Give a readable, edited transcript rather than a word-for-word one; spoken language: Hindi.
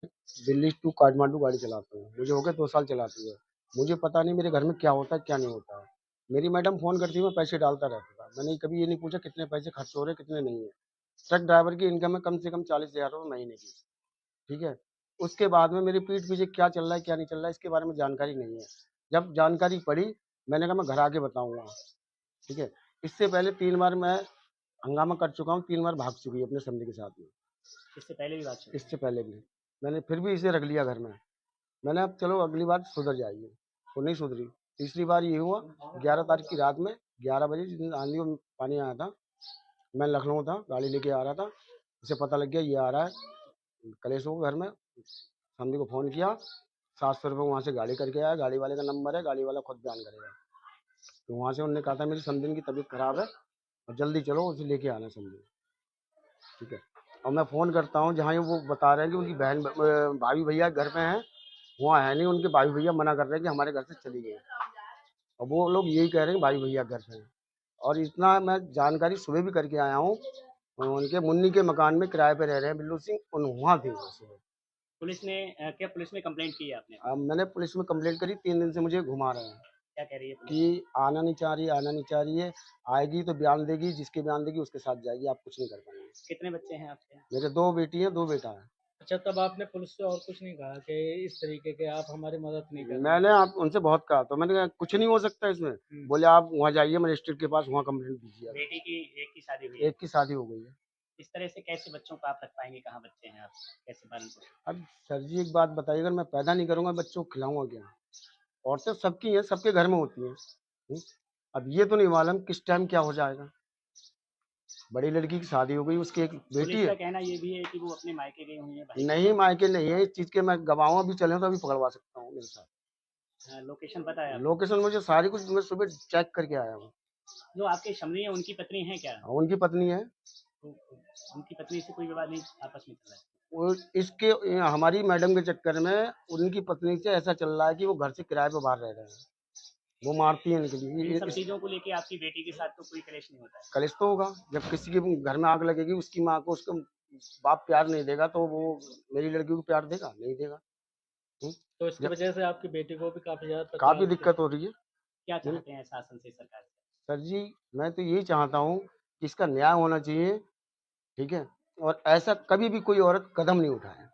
दिल्ली टू काठमांडू गाड़ी चलाता हूँ। मुझे हो गए 2 साल चलाते हुए। मुझे पता नहीं मेरे घर में क्या होता है, क्या नहीं होता है। मेरी मैडम फ़ोन करती है, मैं पैसे डालता रहता था। मैंने कभी ये नहीं पूछा कितने पैसे खर्च हो रहे हैं, कितने नहीं है। ट्रक ड्राइवर की इनकम है कम से कम 40,000 रुपए महीने की, ठीक है? उसके बाद में मेरी पीठ पीछे क्या चल रहा है, क्या नहीं चल रहा है, इसके बारे में जानकारी नहीं है। जब जानकारी पड़ी, मैंने कहा मैं घर आके बताऊँगा, ठीक है? इससे पहले 3 बार मैं हंगामा कर चुका हूँ, 3 बार भाग चुकी है अपने समधी के साथ में। इससे पहले भी बात इससे पहले भी। मैंने फिर भी इसे रख लिया घर में। मैंने अब चलो अगली बार सुधर जाएगी, वो नहीं सुधरी। तीसरी बार ये हुआ 11 तारीख की रात में 11 बजे जिस दिन आंधी और पानी आया था, मैं लखनऊ था, गाड़ी लेके आ रहा था। उसे पता लग गया ये आ रहा है कलेश हो घर में। समधी को फ़ोन किया, 700 रुपये वहाँ से गाड़ी करके आया, गाड़ी वाले का नंबर है, गाड़ी वाला खुद बयान करेगा। तो वहाँ से उन्होंने कहा था मेरी समधिन की तबीयत खराब है और जल्दी चलो उसे लेके आना समधी, ठीक है? और मैं फ़ोन करता हूँ जहाँ वो बता रहे हैं कि उनकी भाभी भैया घर पे हैं, वहाँ है नहीं, उनके भाई भैया मना कर रहे हैं कि हमारे घर से चली गई। और वो लोग यही कह रहे हैं भाई भैया घर पे हैं। और इतना मैं जानकारी सुबह भी करके आया हूँ, उनके मुन्नी के मकान में किराए पे रह रहे हैं बिल्लू सिंह, वहाँ थे वो सुबह। पुलिस ने क्या पुलिस में कंप्लेंट की है आपने? अब मैंने पुलिस में कंप्लेंट करी, 3 दिन से मुझे घुमा रहे हैं क्या कह रही है पुलिस? कि आना नहीं चाह रही है, आना नहीं चाह रही है। आएगी तो बयान देगी, जिसके बयान देगी उसके साथ जाएगी, आप कुछ नहीं कर पाएंगे। कितने बच्चे हैं आपके? मेरे 2 बेटी हैं, 2 बेटा है। अच्छा, तब आपने पुलिस से और कुछ नहीं कहा कि इस तरीके के आप हमारी मदद नहीं कर रहे हैं? मैंने आप उनसे बहुत कहा, तो मैंने कहा कुछ नहीं हो सकता इसमें। बोले आप वहाँ जाइए मजिस्ट्रेट के पास, वहाँ कंप्लेंट दीजिए। बेटी की एक की शादी हुई है। एक की शादी हो गई है। इस तरह से कैसे बच्चों को आप रख पाएंगे? कहाँ बच्चे हैं आप? कैसे पालन पोषण? अब सर जी एक बात बताइए, अगर मैं पैदा नहीं करूँगा बच्चों को खिलाऊंगा क्या? औरतें सबकी हैं, सबके घर में होती हैं। हुँ? अब ये तो नहीं मालूम किस टाइम क्या हो जाएगा। बड़ी लड़की की शादी हो गई, उसकी एक बेटी पुलिस है। का कहना ये भी है कि वो अपने मायके गई हुई है भाई के नहीं साथ। मायके नहीं है, इस चीज़ के मैं गवाह भी चले तो अभी पकड़वा सकता हूँ मेरे साथ। लोकेशन पता है आपको? लोकेशन मुझे सारी कुछ मैं सुबह चेक करके आया हूँ। जो आपके समधी है उनकी पत्नी है क्या? उनकी पत्नी है। तो उनकी पत्नी से कोई विवाद नहीं आपस में चल रहा है? वो इसके हमारी मैडम के चक्कर में उनकी पत्नी से ऐसा चल रहा है कि वो घर से किराए पे बाहर रह रहे हैं। वो मारती है इनके इन लिए। सब चीज़ों को लेके आपकी बेटी के साथ तो कोई कलेश नहीं होता है? कलेश तो होगा जब किसी के घर में आग लगेगी, उसकी माँ को उसका बाप प्यार नहीं देगा तो वो मेरी लड़की को प्यार देगा, नहीं देगा। हम्म? तो इसकी जब वजह से आपकी बेटी को भी काफ़ी ज़्यादा काफी तकलीफ होती है। दिक्कत हो रही है। क्या हम्म? चाहते हैं शासन से, सरकार से? सर जी मैं तो यही चाहता हूँ कि इसका न्याय होना चाहिए, ठीक है? और ऐसा कभी भी कोई औरत कदम नहीं उठाए।